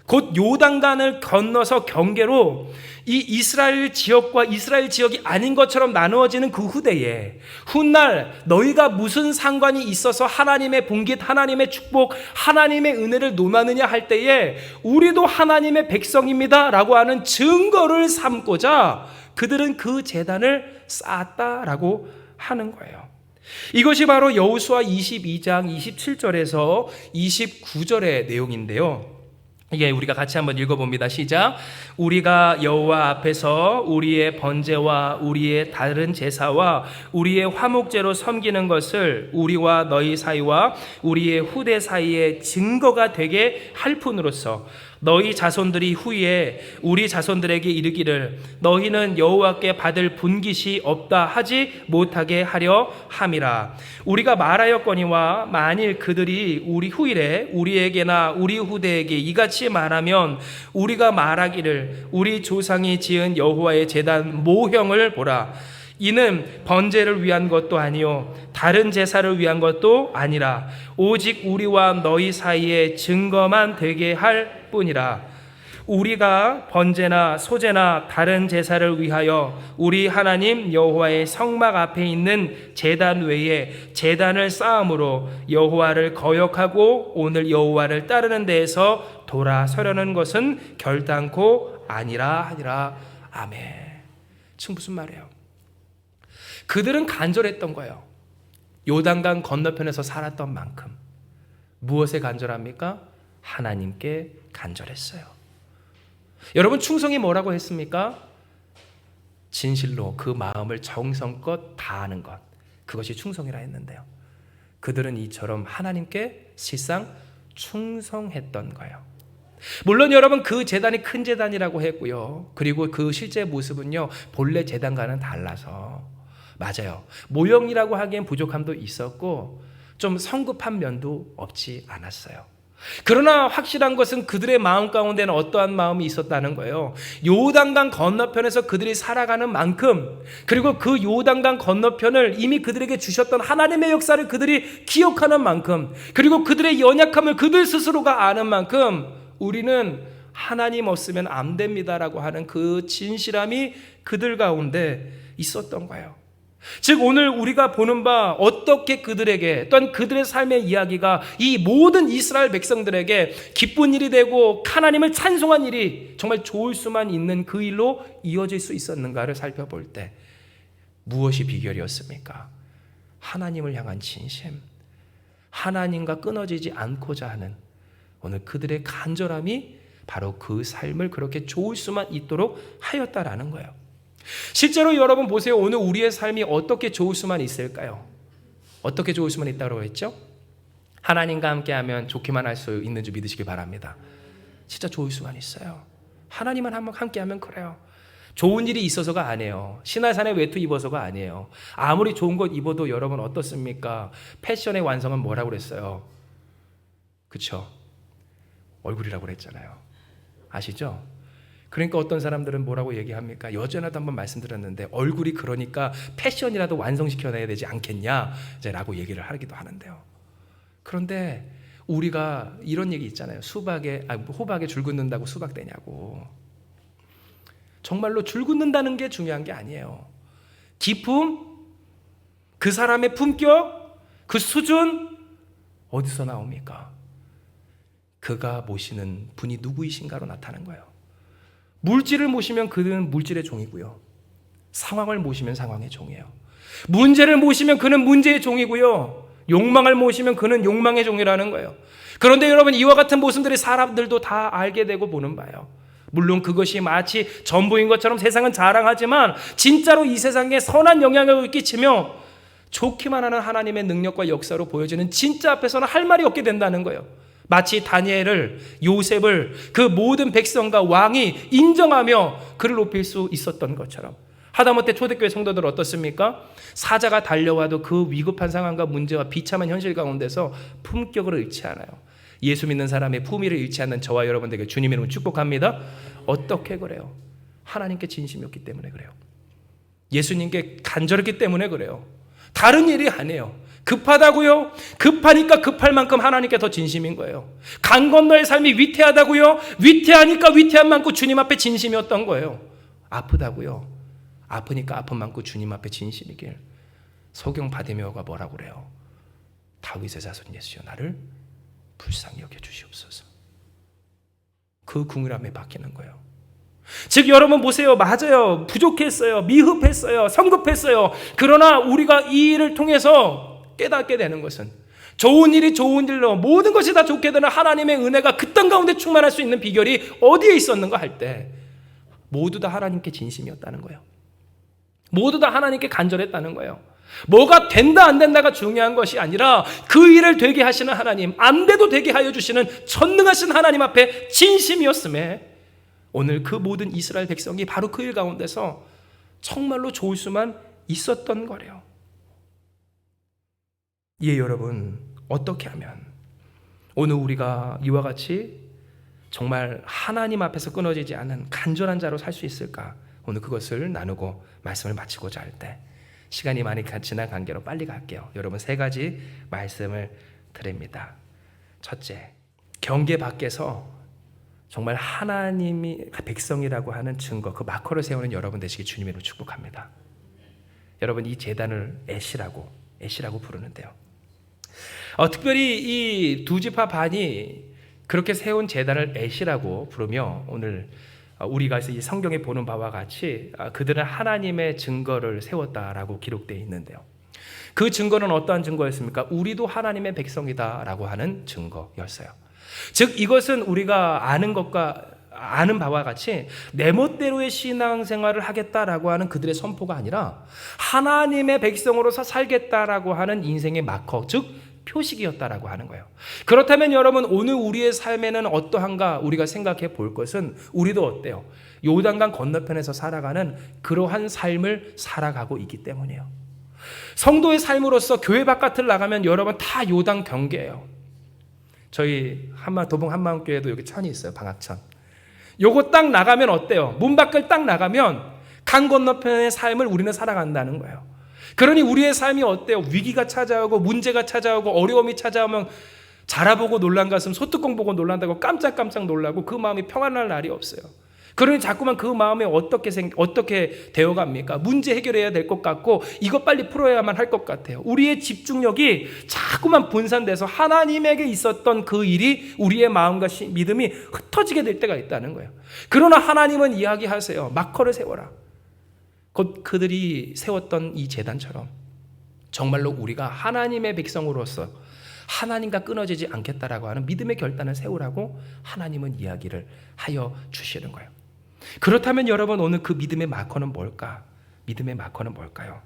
곧 요단강을 건너서 경계로 이 이스라엘 지역과 이스라엘 지역이 아닌 것처럼 나누어지는 그 후대에 훗날 너희가 무슨 상관이 있어서 하나님의 봉깃, 하나님의 축복, 하나님의 은혜를 논하느냐 할 때에 우리도 하나님의 백성입니다 라고 하는 증거를 삼고자 그들은 그 제단을 쌓았다라고 하는 거예요. 이것이 바로 여호수아 22장 27절에서 29절의 내용인데요. 이게 우리가 같이 한번 읽어봅니다. 시작. 우리가 여호와 앞에서 우리의 번제와 우리의 다른 제사와 우리의 화목제로 섬기는 것을 우리와 너희 사이와 우리의 후대 사이에 증거가 되게 할 뿐으로써 너희 자손들이 후에 우리 자손들에게 이르기를 너희는 여호와께 받을 분깃이 없다 하지 못하게 하려 함이라. 우리가 말하였거니와 만일 그들이 우리 후일에 우리에게나 우리 후대에게 이같이 말하면 우리가 말하기를 우리 조상이 지은 여호와의 제단 모형을 보라. 이는 번제를 위한 것도 아니요 다른 제사를 위한 것도 아니라 오직 우리와 너희 사이에 증거만 되게 할 뿐이라. 우리가 번제나 소제나 다른 제사를 위하여 우리 하나님 여호와의 성막 앞에 있는 제단 외에 제단을 쌓음으로 여호와를 거역하고 오늘 여호와를 따르는 데에서 돌아서려는 것은 결단코 아니라 하니라. 아멘. 지금 무슨 말이에요? 그들은 간절했던 거예요. 요단강 건너편에서 살았던 만큼. 무엇에 간절합니까? 하나님께 간절했어요. 여러분, 충성이 뭐라고 했습니까? 진실로 그 마음을 정성껏 다하는 것, 그것이 충성이라 했는데요. 그들은 이처럼 하나님께 실상 충성했던 거예요. 물론 여러분, 그 제단이 큰 제단이라고 했고요. 그리고 그 실제 모습은요, 본래 제단과는 달라서, 맞아요, 모형이라고 하기엔 부족함도 있었고 좀 성급한 면도 없지 않았어요. 그러나 확실한 것은 그들의 마음 가운데는 어떠한 마음이 있었다는 거예요. 요단강 건너편에서 그들이 살아가는 만큼, 그리고 그 요단강 건너편을 이미 그들에게 주셨던 하나님의 역사를 그들이 기억하는 만큼, 그리고 그들의 연약함을 그들 스스로가 아는 만큼 우리는 하나님 없으면 안 됩니다라고 하는 그 진실함이 그들 가운데 있었던 거예요. 즉 오늘 우리가 보는 바, 어떻게 그들에게, 또한 그들의 삶의 이야기가 이 모든 이스라엘 백성들에게 기쁜 일이 되고 하나님을 찬송한 일이 정말 좋을 수만 있는 그 일로 이어질 수 있었는가를 살펴볼 때 무엇이 비결이었습니까? 하나님을 향한 진심, 하나님과 끊어지지 않고자 하는 오늘 그들의 간절함이 바로 그 삶을 그렇게 좋을 수만 있도록 하였다라는 거예요. 실제로 여러분 보세요. 오늘 우리의 삶이 어떻게 좋을 수만 있을까요? 어떻게 좋을 수만 있다고 했죠? 하나님과 함께하면 좋기만 할 수 있는 줄 믿으시기 바랍니다. 진짜 좋을 수만 있어요. 하나님만 함께하면 그래요. 좋은 일이 있어서가 아니에요. 신화산에 외투 입어서가 아니에요. 아무리 좋은 것 입어도 여러분 어떻습니까? 패션의 완성은 뭐라고 그랬어요? 그쵸? 얼굴이라고 그랬잖아요. 아시죠? 그러니까 어떤 사람들은 뭐라고 얘기합니까? 여전하도 한번 말씀드렸는데 얼굴이 그러니까 패션이라도 완성시켜내야 되지 않겠냐 라고 얘기를 하기도 하는데요. 그런데 우리가 이런 얘기 있잖아요. 호박에 줄 긋는다고 수박 되냐고. 정말로 줄 긋는다는 게 중요한 게 아니에요. 기품, 그 사람의 품격, 그 수준 어디서 나옵니까? 그가 모시는 분이 누구이신가로 나타나는 거예요. 물질을 모시면 그는 물질의 종이고요. 상황을 모시면 상황의 종이에요. 문제를 모시면 그는 문제의 종이고요. 욕망을 모시면 그는 욕망의 종이라는 거예요. 그런데 여러분, 이와 같은 모습들이 사람들도 다 알게 되고 보는 바예요. 물론 그것이 마치 전부인 것처럼 세상은 자랑하지만 진짜로 이 세상에 선한 영향력을 끼치며 좋기만 하는 하나님의 능력과 역사로 보여지는 진짜 앞에서는 할 말이 없게 된다는 거예요. 마치 다니엘을, 요셉을 그 모든 백성과 왕이 인정하며 그를 높일 수 있었던 것처럼, 하다못해 초대교회 성도들 어떻습니까? 사자가 달려와도 그 위급한 상황과 문제와 비참한 현실 가운데서 품격을 잃지 않아요. 예수 믿는 사람의 품위를 잃지 않는 저와 여러분들에게 주님의 이름으로 축복합니다. 어떻게 그래요? 하나님께 진심이었기 때문에 그래요. 예수님께 간절했기 때문에 그래요. 다른 일이 아니에요. 급하다고요? 급하니까 급할 만큼 하나님께 더 진심인 거예요. 강 건너의 삶이 위태하다고요? 위태하니까 위태한 만큼 주님 앞에 진심이었던 거예요. 아프다고요? 아프니까 아픈 만큼 주님 앞에 진심이길. 소경 바디메오가 뭐라고 그래요? 다윗의 자손 예수여, 나를 불쌍히 여겨주시옵소서. 그 궁일함에 바뀌는 거예요. 즉 여러분 보세요. 맞아요. 부족했어요. 미흡했어요. 성급했어요. 그러나 우리가 이 일을 통해서 깨닫게 되는 것은 좋은 일이 좋은 일로 모든 것이 다 좋게 되는 하나님의 은혜가 그 땅 가운데 충만할 수 있는 비결이 어디에 있었는가 할 때 모두 다 하나님께 진심이었다는 거예요. 모두 다 하나님께 간절했다는 거예요. 뭐가 된다 안 된다가 중요한 것이 아니라 그 일을 되게 하시는 하나님, 안 돼도 되게 하여 주시는 전능하신 하나님 앞에 진심이었음에 오늘 그 모든 이스라엘 백성이 바로 그 일 가운데서 정말로 좋을 수만 있었던 거래요. 예, 여러분, 어떻게 하면 오늘 우리가 이와 같이 정말 하나님 앞에서 끊어지지 않은 간절한 자로 살 수 있을까? 오늘 그것을 나누고 말씀을 마치고자 할 때 시간이 많이 지난 관계로 빨리 갈게요. 여러분, 3가지 말씀을 드립니다. 첫째, 경계 밖에서 정말 하나님이 백성이라고 하는 증거, 그 마커를 세우는 여러분 되시기 주님의 이름으로 축복합니다. 여러분, 이 제단을 애시라고 부르는데요. 특별히 이 두 지파 반이 그렇게 세운 제단을 애시라고 부르며 오늘 우리가 이 성경에 보는 바와 같이 그들은 하나님의 증거를 세웠다라고 기록되어 있는데요. 그 증거는 어떠한 증거였습니까? 우리도 하나님의 백성이다라고 하는 증거였어요. 즉 이것은 우리가 아는 바와 같이 내 멋대로의 신앙생활을 하겠다라고 하는 그들의 선포가 아니라 하나님의 백성으로서 살겠다라고 하는 인생의 마커, 즉 표식이었다라고 하는 거예요. 그렇다면 여러분, 오늘 우리의 삶에는 어떠한가 우리가 생각해 볼 것은 우리도 어때요? 요단강 건너편에서 살아가는 그러한 삶을 살아가고 있기 때문이에요. 성도의 삶으로서 교회 바깥을 나가면 여러분 다 요단 경계예요. 저희 도봉 한마음교회도 여기 천이 있어요. 방학천. 요거 딱 나가면 어때요? 문 밖을 딱 나가면 강 건너편의 삶을 우리는 살아간다는 거예요. 그러니 우리의 삶이 어때요? 위기가 찾아오고 문제가 찾아오고 어려움이 찾아오면 자라보고 놀란 가슴 소뚜껑 보고 놀란다고 깜짝깜짝 놀라고 그 마음이 평안할 날이 없어요. 그러니 자꾸만 그 마음이 어떻게 되어갑니까? 문제 해결해야 될 것 같고 이거 빨리 풀어야만 할 것 같아요. 우리의 집중력이 자꾸만 분산돼서 하나님에게 있었던 그 일이 우리의 마음과 믿음이 흩어지게 될 때가 있다는 거예요. 그러나 하나님은 이야기하세요. 마커를 세워라. 곧 그들이 세웠던 이 제단처럼 정말로 우리가 하나님의 백성으로서 하나님과 끊어지지 않겠다라고 하는 믿음의 결단을 세우라고 하나님은 이야기를 하여 주시는 거예요. 그렇다면 여러분, 오늘 그 믿음의 마커는 뭘까? 믿음의 마커는 뭘까요?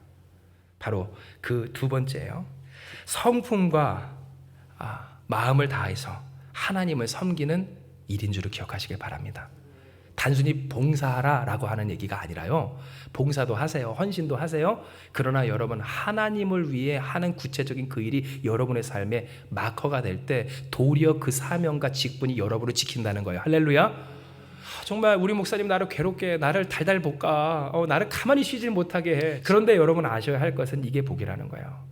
바로 그 두 번째예요. 성품과 마음을 다해서 하나님을 섬기는 일인 줄을 기억하시길 바랍니다. 단순히 봉사하라라고 하는 얘기가 아니라요. 봉사도 하세요. 헌신도 하세요. 그러나 여러분, 하나님을 위해 하는 구체적인 그 일이 여러분의 삶의 마커가 될 때 도리어 그 사명과 직분이 여러분을 지킨다는 거예요. 할렐루야. 정말 우리 목사님 나를 괴롭게 나를 달달 볶아 나를 가만히 쉬질 못하게 해. 그런데 여러분 아셔야 할 것은 이게 복이라는 거예요.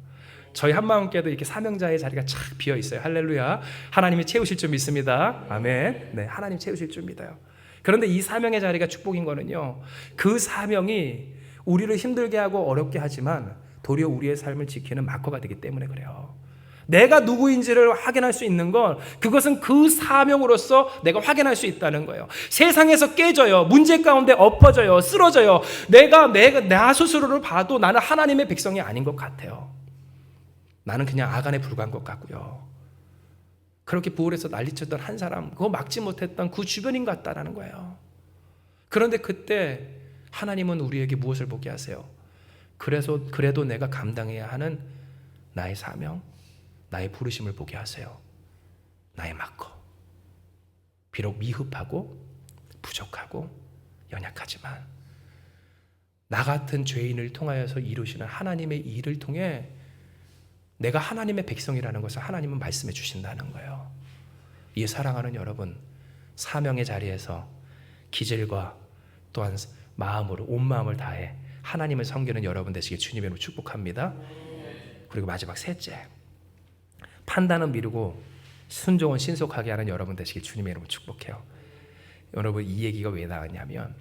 저희 한마음교회도 이렇게 사명자의 자리가 착 비어 있어요. 할렐루야. 하나님이 채우실 줄 믿습니다. 아멘. 네, 하나님 채우실 줄 믿어요. 그런데 이 사명의 자리가 축복인 거는요, 그 사명이 우리를 힘들게 하고 어렵게 하지만 도리어 우리의 삶을 지키는 마커가 되기 때문에 그래요. 내가 누구인지를 확인할 수 있는 건 그것은 그 사명으로서 내가 확인할 수 있다는 거예요. 세상에서 깨져요. 문제 가운데 엎어져요. 쓰러져요. 나 스스로를 봐도 나는 하나님의 백성이 아닌 것 같아요. 나는 그냥 아간에 불과한 것 같고요. 그렇게 부울에서 난리쳤던 한 사람, 그거 막지 못했던 그 주변인 것 같다라는 거예요. 그런데 그때 하나님은 우리에게 무엇을 보게 하세요? 그래도 내가 감당해야 하는 나의 사명, 나의 부르심을 보게 하세요. 나의 마커. 비록 미흡하고 부족하고 연약하지만 나 같은 죄인을 통하여서 이루시는 하나님의 일을 통해 내가 하나님의 백성이라는 것을 하나님은 말씀해 주신다는 거예요. 이 사랑하는 여러분, 사명의 자리에서 기질과 또한 마음으로 온 마음을 다해 하나님을 섬기는 여러분 되시길 주님의 이름으로 축복합니다. 그리고 마지막 셋째, 판단은 미루고 순종은 신속하게 하는 여러분 되시길 주님의 이름으로 축복해요. 여러분, 이 얘기가 왜 나왔냐면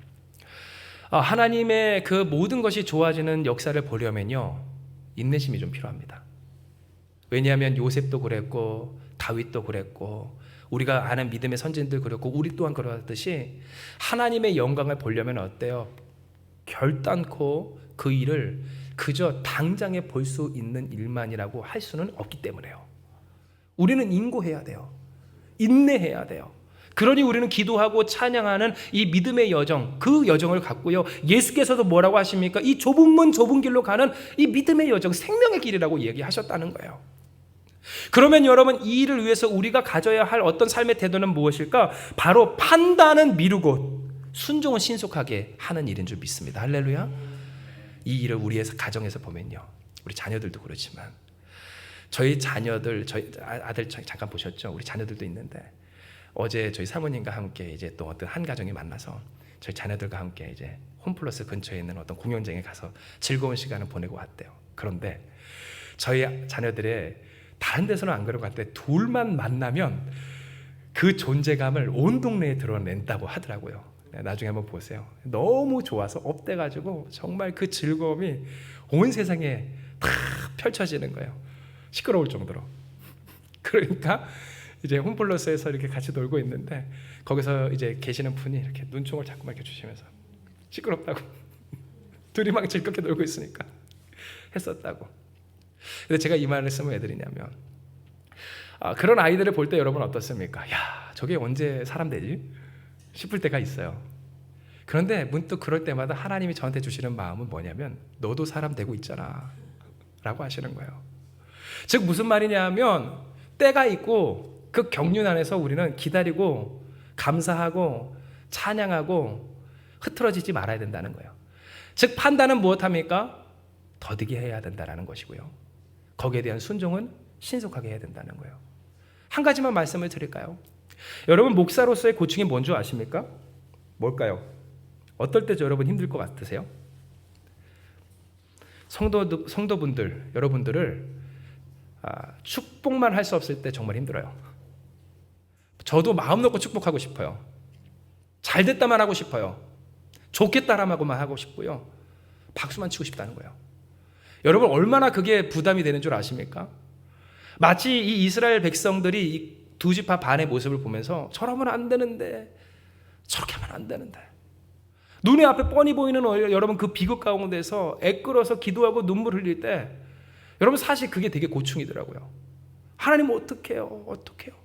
하나님의 그 모든 것이 좋아지는 역사를 보려면요, 인내심이 좀 필요합니다. 왜냐하면 요셉도 그랬고 다윗도 그랬고 우리가 아는 믿음의 선진들 그랬고 우리 또한 그러듯이 하나님의 영광을 보려면 어때요? 결단코 그 일을 그저 당장에 볼 수 있는 일만이라고 할 수는 없기 때문에요. 우리는 인고해야 돼요. 인내해야 돼요. 그러니 우리는 기도하고 찬양하는 이 믿음의 여정, 그 여정을 갖고요, 예수께서도 뭐라고 하십니까? 이 좁은 문 좁은 길로 가는 이 믿음의 여정, 생명의 길이라고 얘기하셨다는 거예요. 그러면 여러분, 이 일을 위해서 우리가 가져야 할 어떤 삶의 태도는 무엇일까? 바로 판단은 미루고 순종은 신속하게 하는 일인 줄 믿습니다. 할렐루야. 이 일을 우리의 가정에서 보면요, 우리 자녀들도 그렇지만 저희 자녀들, 저희 아들 잠깐 보셨죠? 우리 자녀들도 있는데 어제 저희 사모님과 함께 이제 또 어떤 한 가정이 만나서 저희 자녀들과 함께 이제 홈플러스 근처에 있는 어떤 공연장에 가서 즐거운 시간을 보내고 왔대요. 그런데 저희 자녀들의 다른 데서는 안 그런 것 같은데 둘만 만나면 그 존재감을 온 동네에 드러낸다고 하더라고요. 나중에 한번 보세요. 너무 좋아서 업돼가지고 정말 그 즐거움이 온 세상에 다 펼쳐지는 거예요. 시끄러울 정도로. 그러니까 이제 홈플러스에서 이렇게 같이 놀고 있는데 거기서 이제 계시는 분이 이렇게 눈총을 자꾸만 이렇게 주시면서 시끄럽다고 둘이 막 즐겁게 놀고 있으니까 했었다고. 근데 제가 이 말씀을 왜 드리냐면 그런 아이들을 볼 때 여러분 어떻습니까? 야, 저게 언제 사람 되지? 싶을 때가 있어요. 그런데 문득 그럴 때마다 하나님이 저한테 주시는 마음은 뭐냐면 너도 사람 되고 있잖아 라고 하시는 거예요. 즉 무슨 말이냐 하면 때가 있고 그 경륜 안에서 우리는 기다리고 감사하고 찬양하고 흐트러지지 말아야 된다는 거예요. 즉 판단은 무엇합니까? 더디게 해야 된다는 것이고요. 거기에 대한 순종은 신속하게 해야 된다는 거예요. 한 가지만 말씀을 드릴까요? 여러분 목사로서의 고충이 뭔 줄 아십니까? 뭘까요? 어떨 때 여러분 힘들 것 같으세요? 성도분들, 여러분들을 축복만 할 수 없을 때 정말 힘들어요. 저도 마음 놓고 축복하고 싶어요. 잘 됐다만 하고 싶어요. 좋겠다라고만 하고 싶고요. 박수만 치고 싶다는 거예요. 여러분 얼마나 그게 부담이 되는 줄 아십니까? 마치 이 이스라엘 백성들이 이 두 지파 반의 모습을 보면서 저러면 안 되는데 저렇게 하면 안 되는데 눈에 앞에 뻔히 보이는 여러분 그 비극 가운데서 애끓어서 기도하고 눈물 흘릴 때 여러분 사실 그게 되게 고충이더라고요. 하나님 어떡해요?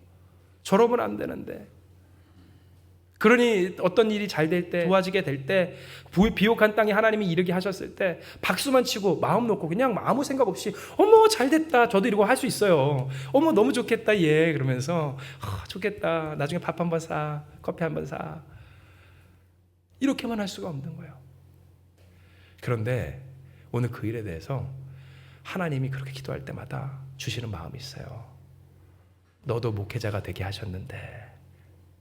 저러면 안 되는데. 그러니 어떤 일이 잘 될 때, 좋아지게 될 때, 비옥한 땅에 하나님이 이르게 하셨을 때 박수만 치고 마음 놓고 그냥 아무 생각 없이 어머 잘 됐다. 저도 이러고 할 수 있어요. 어머 너무 좋겠다 예 그러면서 좋겠다. 나중에 밥 한번 사, 커피 한번 사. 이렇게만 할 수가 없는 거예요. 그런데 오늘 그 일에 대해서 하나님이 그렇게 기도할 때마다 주시는 마음이 있어요. 너도 목회자가 되게 하셨는데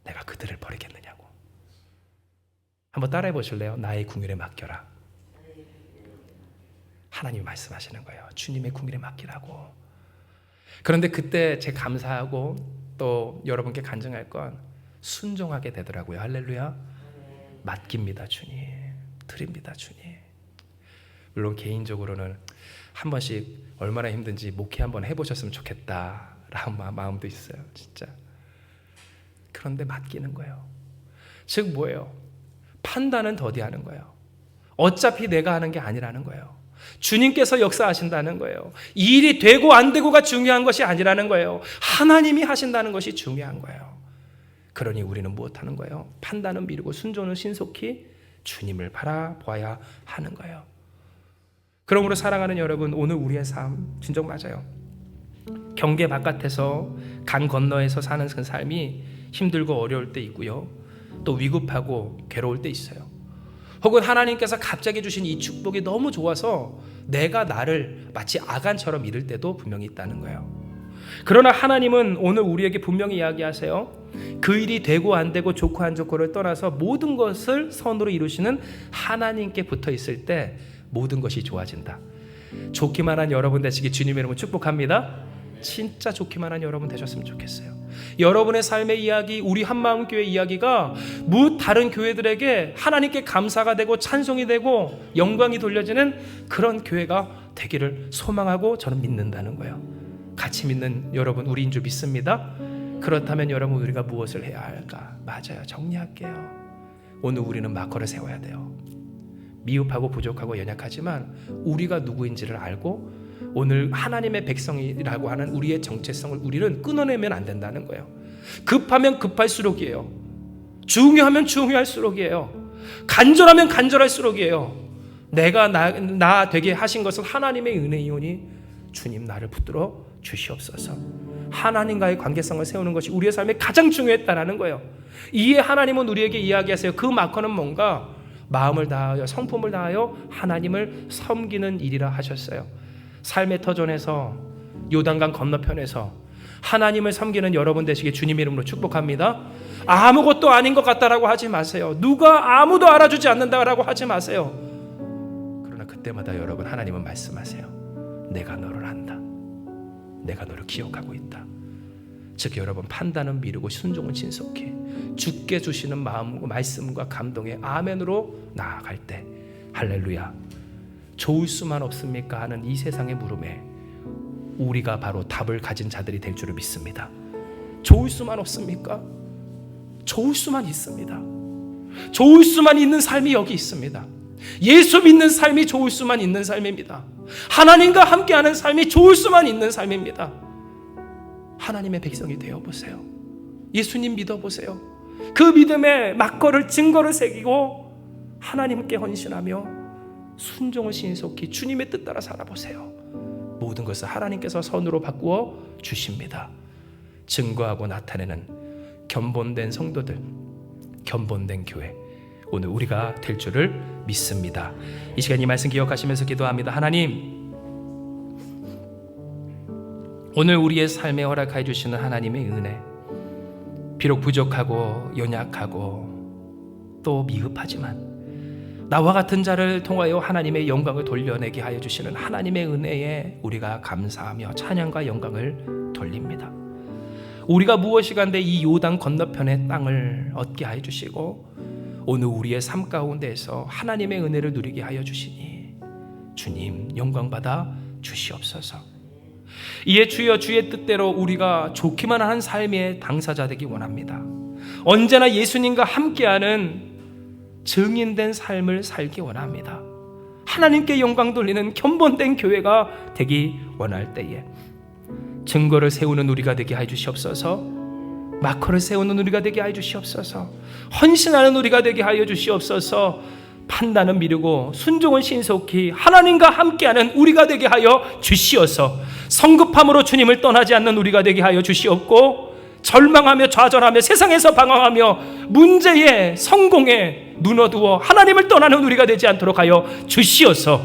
내가 그들을 버리겠느냐고. 한번 따라해 보실래요? 나의 궁율에 맡겨라. 하나님이 말씀하시는 거예요. 주님의 궁율에 맡기라고. 그런데 그때 제 감사하고 또 여러분께 간증할 건 순종하게 되더라고요. 할렐루야. 맡깁니다 주님. 드립니다 주님. 물론 개인적으로는 한 번씩 얼마나 힘든지 목회 한번 해보셨으면 좋겠다라는 마음도 있어요. 진짜. 그런데 맡기는 거예요. 즉 뭐예요? 판단은 더디하는 거예요. 어차피 내가 하는 게 아니라는 거예요. 주님께서 역사하신다는 거예요. 이 일이 되고 안 되고가 중요한 것이 아니라는 거예요. 하나님이 하신다는 것이 중요한 거예요. 그러니 우리는 무엇하는 거예요? 판단은 미루고 순종은 신속히 주님을 바라보아야 하는 거예요. 그러므로 사랑하는 여러분, 오늘 우리의 삶 진정 맞아요. 경계 바깥에서 강 건너에서 사는 그 삶이 힘들고 어려울 때 있고요. 또 위급하고 괴로울 때 있어요. 혹은 하나님께서 갑자기 주신 이 축복이 너무 좋아서 내가 나를 마치 아간처럼 잃을 때도 분명히 있다는 거예요. 그러나 하나님은 오늘 우리에게 분명히 이야기하세요. 그 일이 되고 안 되고 좋고 안 좋고를 떠나서 모든 것을 선으로 이루시는 하나님께 붙어 있을 때 모든 것이 좋아진다. 좋기만 한 여러분 되시기 주님의 이름으로 축복합니다. 진짜 좋기만 한 여러분 되셨으면 좋겠어요. 여러분의 삶의 이야기, 우리 한마음교회 이야기가 다른 교회들에게 하나님께 감사가 되고 찬송이 되고 영광이 돌려지는 그런 교회가 되기를 소망하고 저는 믿는다는 거예요. 같이 믿는 여러분, 우리인 줄 믿습니다. 그렇다면 여러분, 우리가 무엇을 해야 할까? 맞아요. 정리할게요. 오늘 우리는 마커를 세워야 돼요. 미흡하고 부족하고 연약하지만 우리가 누구인지를 알고 오늘 하나님의 백성이라고 하는 우리의 정체성을 우리는 끊어내면 안 된다는 거예요. 급하면 급할수록이에요. 중요하면 중요할수록이에요. 간절하면 간절할수록이에요. 내가 나 되게 하신 것은 하나님의 은혜이오니 주님 나를 붙들어 주시옵소서. 하나님과의 관계성을 세우는 것이 우리의 삶에 가장 중요했다라는 거예요. 이에 하나님은 우리에게 이야기하세요. 그 마커는 뭔가? 마음을 다하여 성품을 다하여 하나님을 섬기는 일이라 하셨어요. 삶의 터전에서 요단강 건너편에서 하나님을 섬기는 여러분 되시길 주님 이름으로 축복합니다. 아무것도 아닌 것 같다라고 하지 마세요. 누가 아무도 알아주지 않는다라고 하지 마세요. 그러나 그때마다 여러분 하나님은 말씀하세요. 내가 너를 안다. 내가 너를 기억하고 있다. 즉 여러분, 판단은 미루고 순종은 신속히 주께 주시는 마음과 말씀과 감동의 아멘으로 나아갈 때, 할렐루야, 좋을 수만 없습니까 하는 이 세상의 물음에 우리가 바로 답을 가진 자들이 될 줄을 믿습니다. 좋을 수만 없습니까? 좋을 수만 있습니다. 좋을 수만 있는 삶이 여기 있습니다. 예수 믿는 삶이 좋을 수만 있는 삶입니다. 하나님과 함께하는 삶이 좋을 수만 있는 삶입니다. 하나님의 백성이 되어보세요. 예수님 믿어보세요. 그 믿음에 막걸을 증거를 새기고 하나님께 헌신하며 순종을 신속히 주님의 뜻 따라 살아보세요. 모든 것을 하나님께서 선으로 바꾸어 주십니다. 증거하고 나타내는 견본된 성도들, 견본된 교회, 오늘 우리가 될 줄을 믿습니다. 이 시간 이 말씀 기억하시면서 기도합니다. 하나님, 오늘 우리의 삶에 허락하여 주시는 하나님의 은혜, 비록 부족하고 연약하고 또 미흡하지만 나와 같은 자를 통하여 하나님의 영광을 돌려내게 하여 주시는 하나님의 은혜에 우리가 감사하며 찬양과 영광을 돌립니다. 우리가 무엇이간데 이 요단 건너편의 땅을 얻게 하여 주시고 오늘 우리의 삶 가운데에서 하나님의 은혜를 누리게 하여 주시니 주님 영광받아 주시옵소서. 이에 주여 주의 뜻대로 우리가 좋기만 한 삶의 당사자 되기 원합니다. 언제나 예수님과 함께하는 증인된 삶을 살기 원합니다. 하나님께 영광 돌리는 견본된 교회가 되기 원할 때에 증거를 세우는 우리가 되게 하여 주시옵소서. 마커를 세우는 우리가 되게 하여 주시옵소서. 헌신하는 우리가 되게 하여 주시옵소서. 판단은 미루고 순종은 신속히 하나님과 함께하는 우리가 되게 하여 주시어서 성급함으로 주님을 떠나지 않는 우리가 되게 하여 주시옵고, 절망하며 좌절하며 세상에서 방황하며 문제에 성공에 눈어두어 하나님을 떠나는 우리가 되지 않도록 하여 주시어서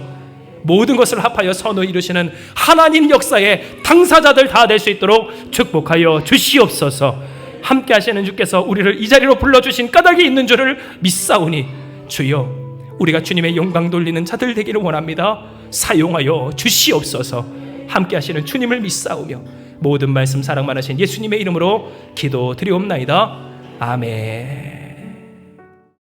모든 것을 합하여 선을 이루시는 하나님 역사의 당사자들 다 될 수 있도록 축복하여 주시옵소서. 함께 하시는 주께서 우리를 이 자리로 불러주신 까닭이 있는 줄을 믿사오니 주여, 우리가 주님의 영광 돌리는 자들 되기를 원합니다. 사용하여 주시옵소서. 함께 하시는 주님을 믿사오며 모든 말씀 사랑 많으신 예수님의 이름으로 기도드리옵나이다. 아멘.